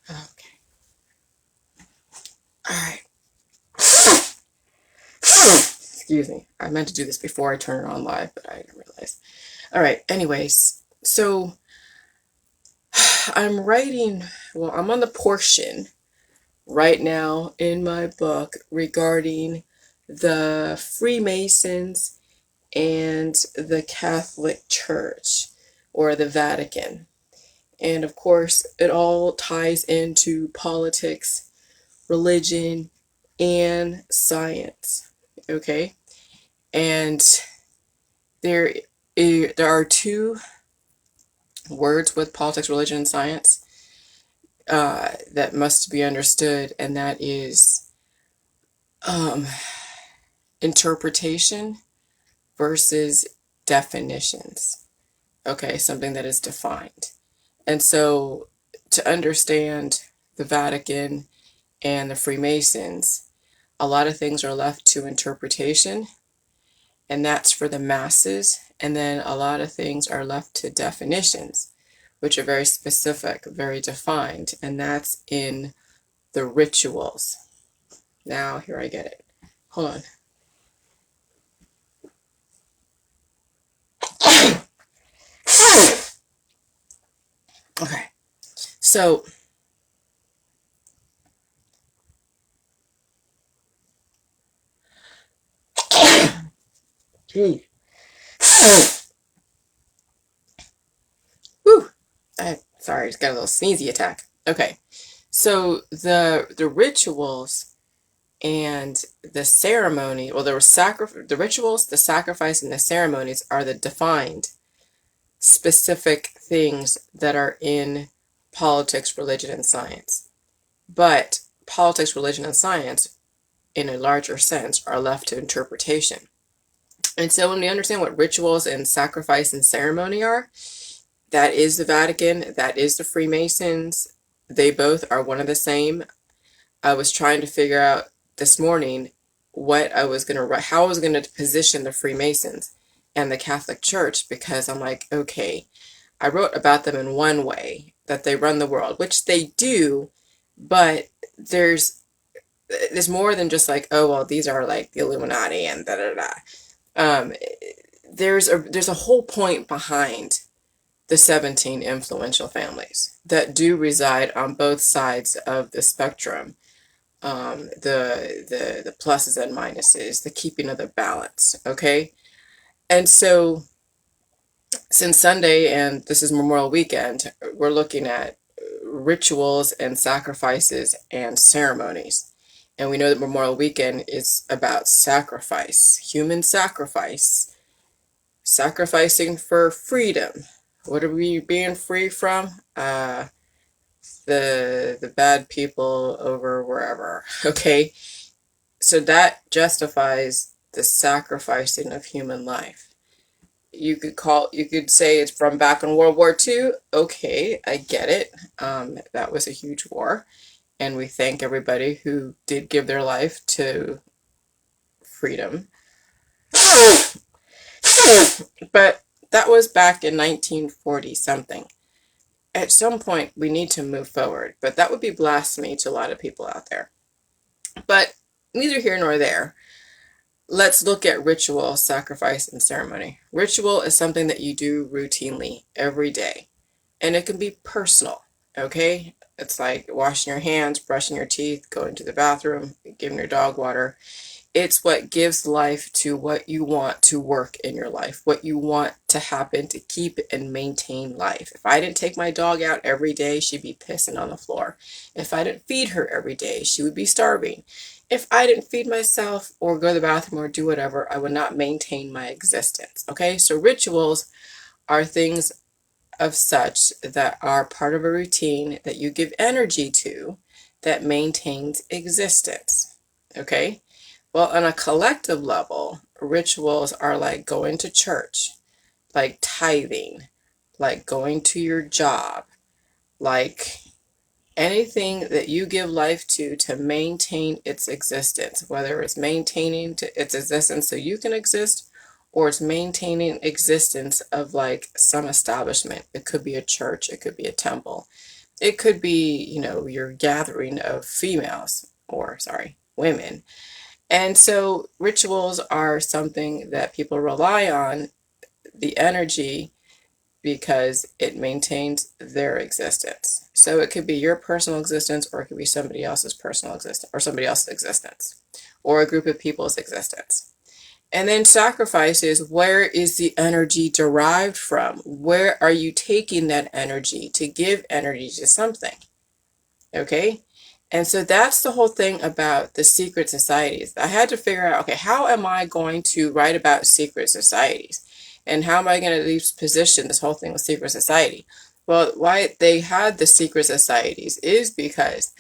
Okay. All right. Excuse me. I meant to do this before I turn it on live, but I didn't realize. All right. Anyways, so I'm writing, well, I'm on the portion right now in my book regarding the Freemasons and the Catholic Church or the Vatican. And of course, it all ties into politics, religion, and science. Okay? And there, there are two words with politics, religion, and science that must be understood, and that is um, interpretation versus definitions. Okay, something that is defined. And so to understand the Vatican and the Freemasons, a lot of things are left to interpretation, and that's for the masses. And then a lot of things are left to definitions, which are very specific, very defined, and that's in the rituals. Now, here I get it. Hold on. Okay. So, gee. Whew. Sorry, just got a little sneezy attack. Okay. So the rituals and the ceremony, well, the rituals, the sacrifice, and the ceremonies are the defined specific things that are in politics, religion, and science. But politics, religion, and science, in a larger sense, are left to interpretation. And so when we understand what rituals and sacrifice and ceremony are, that is the Vatican, that is the Freemasons. They both are one and the same. I was trying to figure out this morning what I was going to write, how I was going to position the Freemasons and the Catholic Church, because I'm like, okay, I wrote about them in one way, that they run the world, which they do, but there's more than just like, oh, well, these are like the Illuminati and da da da. Um, there's a whole point behind the 17 influential families that do reside on both sides of the spectrum. The pluses and minuses, the keeping of the balance. Okay, and so since Sunday and this is Memorial Weekend, we're looking at rituals and sacrifices and ceremonies. And we know that Memorial Weekend is about sacrifice, human sacrifice, sacrificing for freedom. What are we being free from? The bad people over wherever. Okay, so that justifies the sacrificing of human life. You could say it's from back in World War II. Okay, I get it. That was a huge war, and we thank everybody who did give their life to freedom. But that was back in 1940 something. At some point, we need to move forward, but that would be blasphemy to a lot of people out there. But neither here nor there. Let's look at ritual, sacrifice, and ceremony. Ritual is something that you do routinely every day, and it can be personal, okay? It's like washing your hands, brushing your teeth, going to the bathroom, giving your dog water. It's what gives life to what you want to work in your life, what you want to happen to keep and maintain life. If I didn't take my dog out every day, she'd be pissing on the floor. If I didn't feed her every day, she would be starving. If I didn't feed myself or go to the bathroom or do whatever, I would not maintain my existence. Okay, so rituals are things of such that are part of a routine that you give energy to that maintains existence. Okay, well, on a collective level, rituals are like going to church, like tithing, like going to your job, like anything that you give life to maintain its existence, whether it's maintaining its existence so you can exist, or it's maintaining existence of like some establishment. It could be a church, it could be a temple. It could be, your gathering of females, or sorry, women. And so rituals are something that people rely on the energy because it maintains their existence. So it could be your personal existence, or it could be somebody else's personal existence, or somebody else's existence, or a group of people's existence. And then sacrifice is, where is the energy derived from? Where are you taking that energy to give energy to something? Okay? And so that's the whole thing about the secret societies. I had to figure out, okay, how am I going to write about secret societies? And how am I going to at least position this whole thing with secret society? Well, why they had the secret societies is because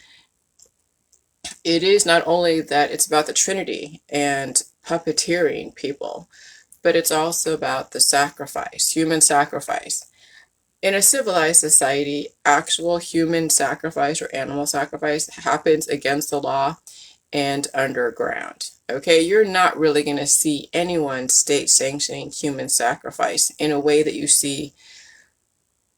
it is not only that it's about the Trinity and puppeteering people, but it's also about the sacrifice, human sacrifice. In a civilized society, actual human sacrifice or animal sacrifice happens against the law and underground. Okay, you're not really going to see anyone state sanctioning human sacrifice in a way that you see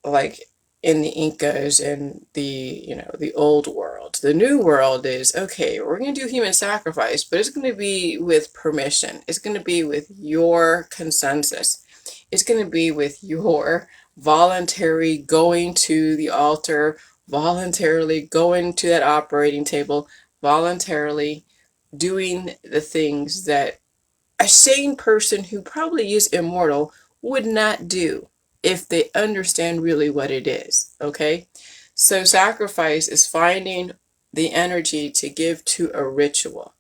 like in the Incas and the old world. The new world is, okay, we're going to do human sacrifice, but it's going to be with permission. It's going to be with your consensus. It's going to be with your voluntary going to the altar, voluntarily going to that operating table, voluntarily doing the things that a sane person who probably is immortal would not do if they understand really what it is. Okay? So sacrifice is finding the energy to give to a ritual.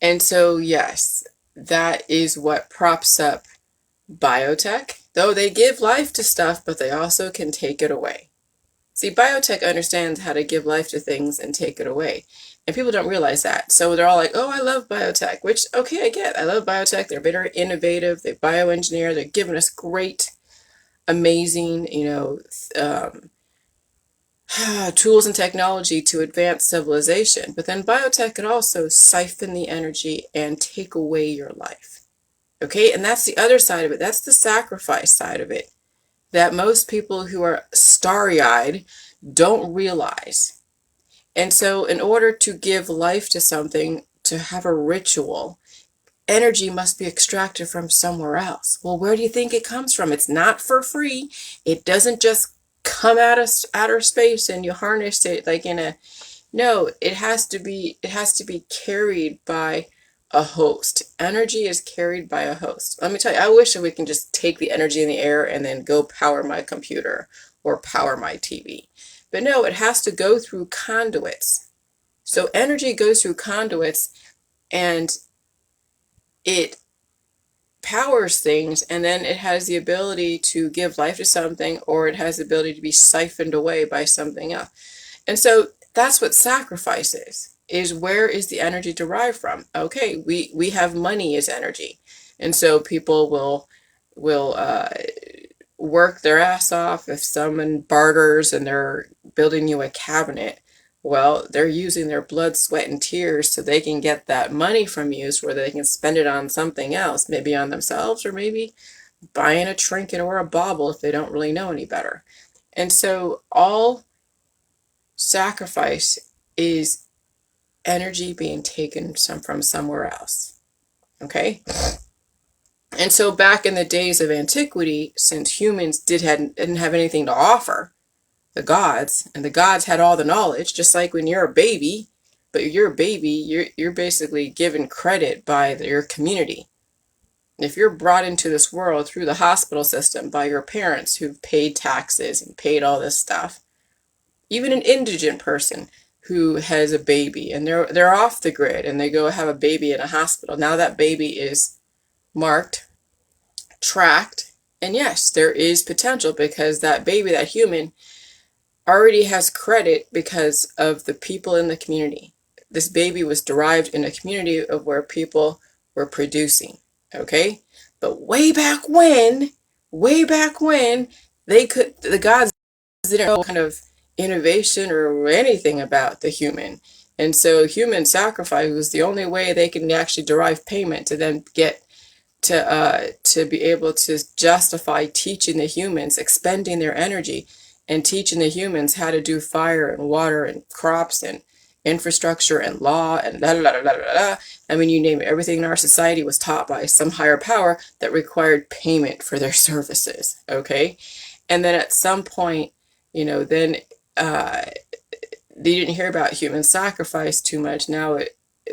And so, yes, that is what props up biotech, though they give life to stuff, but they also can take it away. See, biotech understands how to give life to things and take it away. And people don't realize that. So they're all like, oh, I love biotech, which, okay, I get. I love biotech. They're very innovative. They bioengineer. They're giving us great, amazing, tools and technology to advance civilization. But then biotech could also siphon the energy and take away your life. Okay, and that's the other side of it. That's the sacrifice side of it that most people who are starry-eyed don't realize. And so in order to give life to something, to have a ritual, energy must be extracted from somewhere else. Well, where do you think it comes from? It's not for free. It doesn't just come out of outer space and you harness it like in a... No, it has to be carried by a host. Energy is carried by a host. Let me tell you, I wish that we can just take the energy in the air and then go power my computer or power my TV. But no, it has to go through conduits. So energy goes through conduits and it powers things, and then it has the ability to give life to something, or it has the ability to be siphoned away by something else. And so that's what sacrifice is where is the energy derived from? Okay, we have money as energy. And so people will work their ass off. If someone barters and they're building you a cabinet, well, they're using their blood, sweat, and tears so they can get that money from you so where they can spend it on something else, maybe on themselves or maybe buying a trinket or a bauble if they don't really know any better. And so all sacrifice is energy being taken from somewhere else. Okay? And so back in the days of antiquity, since humans didn't have anything to offer the gods, and the gods had all the knowledge, just like when you're a baby, but you're a baby, you're basically given credit by your community. If you're brought into this world through the hospital system by your parents who've paid taxes and paid all this stuff, even an indigent person who has a baby and they're off the grid and they go have a baby in a hospital, now that baby is marked, tracked, and yes, there is potential because that baby, that human, already has credit because of the people in the community. This baby was derived in a community of where people were producing, okay? But way back when, the gods didn't know kind of innovation or anything about the human. And so human sacrifice was the only way they can actually derive payment to then get to be able to justify teaching the humans, expending their energy and teaching the humans how to do fire and water and crops and infrastructure and law and da da da da da da. I mean, you name it. Everything in our society was taught by some higher power that required payment for their services. Okay. And then at some point, then they didn't hear about human sacrifice too much. Now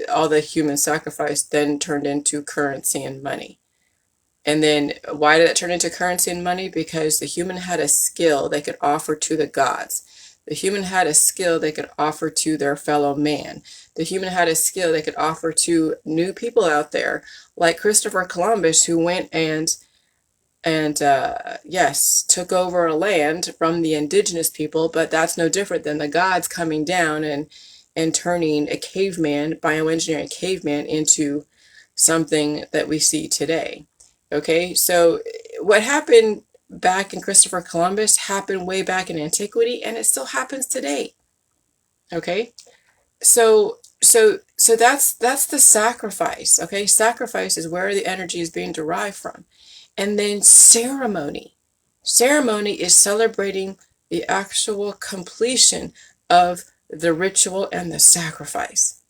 all the human sacrifice then turned into currency and money. And then why did it turn into currency and money? Because the human had a skill they could offer to the gods. The human had a skill they could offer to their fellow man. The human had a skill they could offer to new people out there, like Christopher Columbus, who went and yes, took over a land from the indigenous people, but that's no different than the gods coming down and turning a caveman, bioengineering a caveman, into something that we see today. Okay, so what happened back in Christopher Columbus happened way back in antiquity, and it still happens today. Okay, so that's the sacrifice. Okay, sacrifice is where the energy is being derived from. And then ceremony. Ceremony is celebrating the actual completion of the ritual and the sacrifice.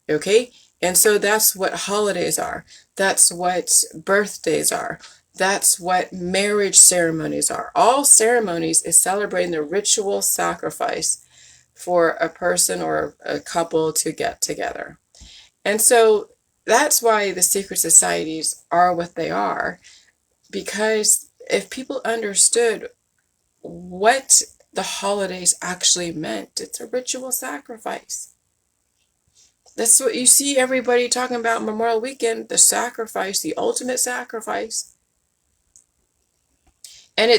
Okay? And so that's what holidays are. That's what birthdays are. That's what marriage ceremonies are. All ceremonies is celebrating the ritual sacrifice for a person or a couple to get together. And so that's why the secret societies are what they are. Because if people understood what the holidays actually meant, it's a ritual sacrifice. That's what you see everybody talking about Memorial Weekend, the sacrifice, the ultimate sacrifice. And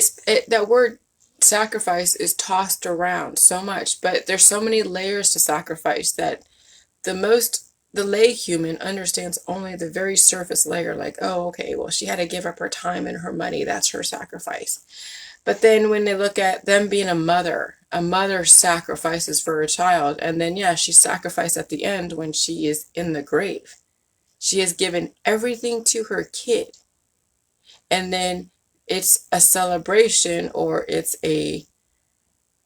that word sacrifice is tossed around so much, but there's so many layers to sacrifice that the lay human understands only the very surface layer, like, oh, okay, well, she had to give up her time and her money. That's her sacrifice. But then when they look at them being a mother sacrifices for a child. And then, yeah, she sacrificed at the end when she is in the grave. She has given everything to her kid. And then it's a celebration, or it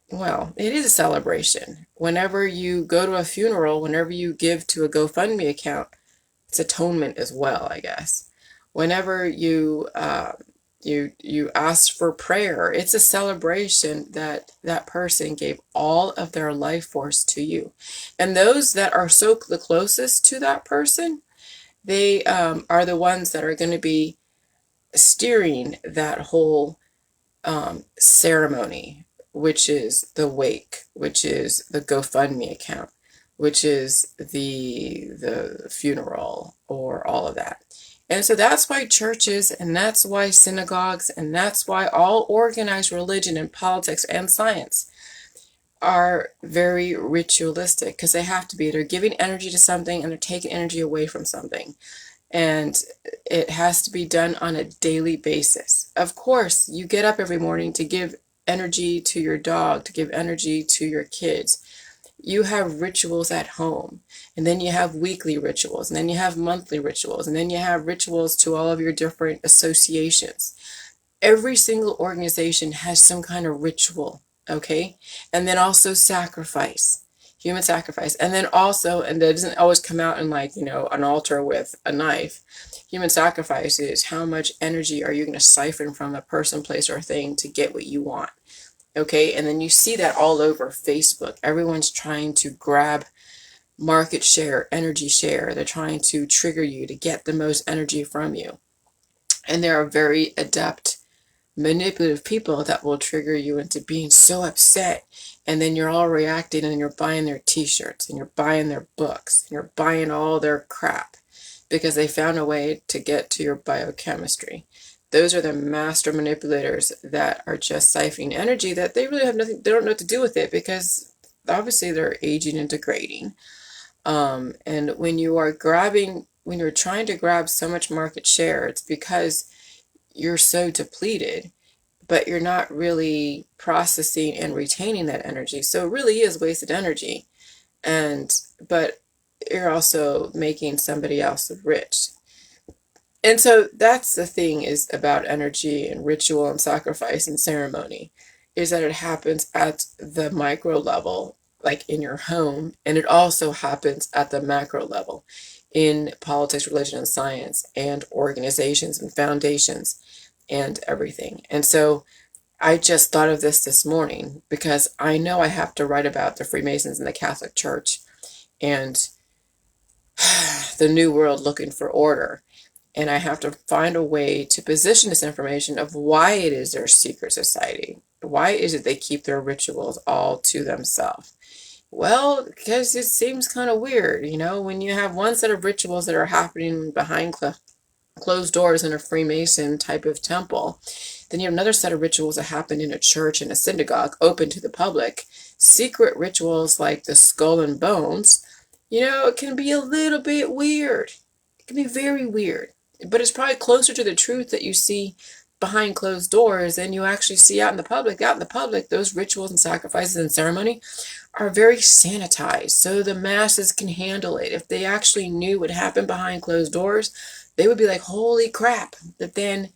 is a celebration. Whenever you go to a funeral, whenever you give to a GoFundMe account, it's atonement as well, I guess. Whenever you ask for prayer, it's a celebration that that person gave all of their life force to you. And those that are the closest to that person, they are the ones that are going to be steering that whole ceremony, which is the wake, which is the GoFundMe account, which is the funeral, or all of that. And so that's why churches, and that's why synagogues, and that's why all organized religion and politics and science are very ritualistic, because they have to be. They're giving energy to something and they're taking energy away from something. And it has to be done on a daily basis. Of course, you get up every morning to give energy to your dog, to give energy to your kids. You have rituals at home, and then you have weekly rituals, and then you have monthly rituals, and then you have rituals to all of your different associations. Every single organization has some kind of ritual, okay? And then also sacrifice, human sacrifice. And then also, and that doesn't always come out in like, an altar with a knife. Human sacrifice is how much energy are you going to siphon from a person, place, or thing to get what you want. Okay, and then you see that all over Facebook. Everyone's trying to grab market share, energy share. They're trying to trigger you to get the most energy from you. And there are very adept, manipulative people that will trigger you into being so upset. And then you're all reacting, and you're buying their t-shirts, and you're buying their books, and you're buying all their crap because they found a way to get to your biochemistry. Those are the master manipulators that are just siphoning energy that they really have nothing, they don't know what to do with it, because obviously they're aging and degrading. And when you're trying to grab so much market share, it's because you're so depleted, but you're not really processing and retaining that energy. So it really is wasted energy. But you're also making somebody else rich. And so that's the thing is about energy and ritual and sacrifice and ceremony. is that it happens at the micro level, like in your home, and it also happens at the macro level in politics, religion, and science, and organizations and foundations and everything. And so I just thought of this morning because I know I have to write about the Freemasons and the Catholic Church and the New World looking for order. And I have to find a way to position this information of why it is their secret society. Why is it they keep their rituals all to themselves? Well, because it seems kind of weird, when you have one set of rituals that are happening behind closed doors in a Freemason type of temple. Then you have another set of rituals that happen in a church and a synagogue open to the public. Secret rituals like the skull and bones, it can be a little bit weird. It can be very weird. But it's probably closer to the truth that you see behind closed doors than you actually see out in the public. Out in the public, those rituals and sacrifices and ceremony are very sanitized so the masses can handle it. If they actually knew what happened behind closed doors, they would be like, holy crap. But then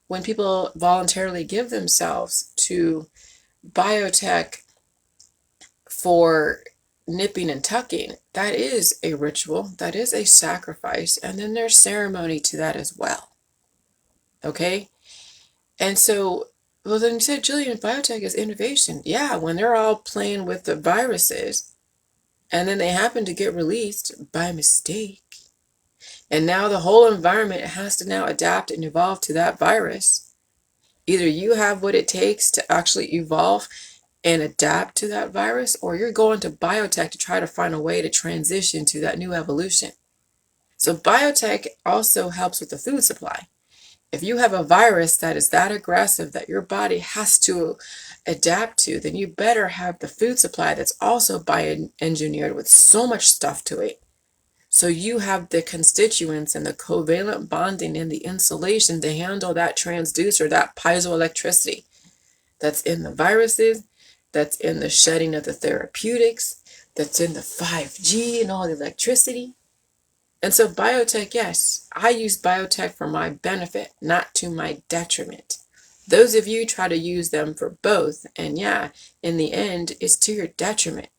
when people voluntarily give themselves to biotech for nipping and tucking, that is a ritual, that is a sacrifice, and then there's ceremony to that as well. Okay? And so, well, then you said, Jillian, biotech is innovation. Yeah, when they're all playing with the viruses, and then they happen to get released by mistake, and now the whole environment has to now adapt and evolve to that virus. Either you have what it takes to actually evolve and adapt to that virus, or you're going to biotech to try to find a way to transition to that new evolution. So biotech also helps with the food supply. If you have a virus that is that aggressive that your body has to adapt to, then you better have the food supply that's also bioengineered with so much stuff to it. So you have the constituents and the covalent bonding and the insulation to handle that transducer, that piezoelectricity that's in the viruses, that's in the shedding of the therapeutics, that's in the 5G and all the electricity. And so biotech, yes, I use biotech for my benefit, not to my detriment. Those of you try to use them for both, and yeah, in the end, it's to your detriment.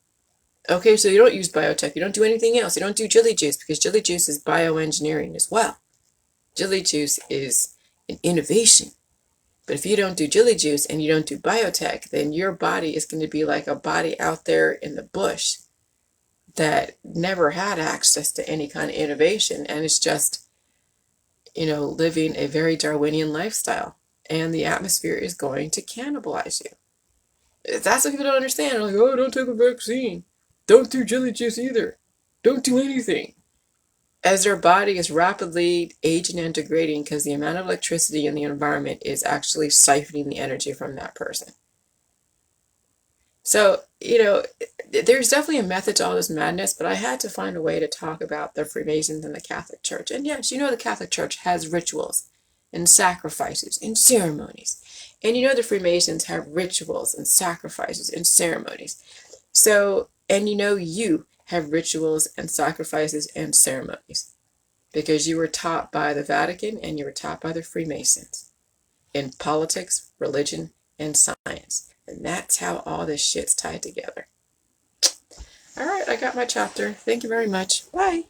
Okay, so you don't use biotech, you don't do anything else, you don't do jelly juice, because jelly juice is bioengineering as well. Jelly juice is an innovation. But if you don't do jelly juice and you don't do biotech, then your body is going to be like a body out there in the bush that never had access to any kind of innovation, and it's just, living a very Darwinian lifestyle, and the atmosphere is going to cannibalize you. That's what people don't understand. They're like, oh, don't take a vaccine. Don't do jelly juice either. Don't do anything. As their body is rapidly aging and degrading because the amount of electricity in the environment is actually siphoning the energy from that person. So, there's definitely a method to all this madness, but I had to find a way to talk about the Freemasons and the Catholic Church. And yes, the Catholic Church has rituals and sacrifices and ceremonies. And the Freemasons have rituals and sacrifices and ceremonies. So, and you have rituals and sacrifices and ceremonies because you were taught by the Vatican and you were taught by the Freemasons in politics, religion, and science. And that's how all this shit's tied together. All right, I got my chapter. Thank you very much. Bye.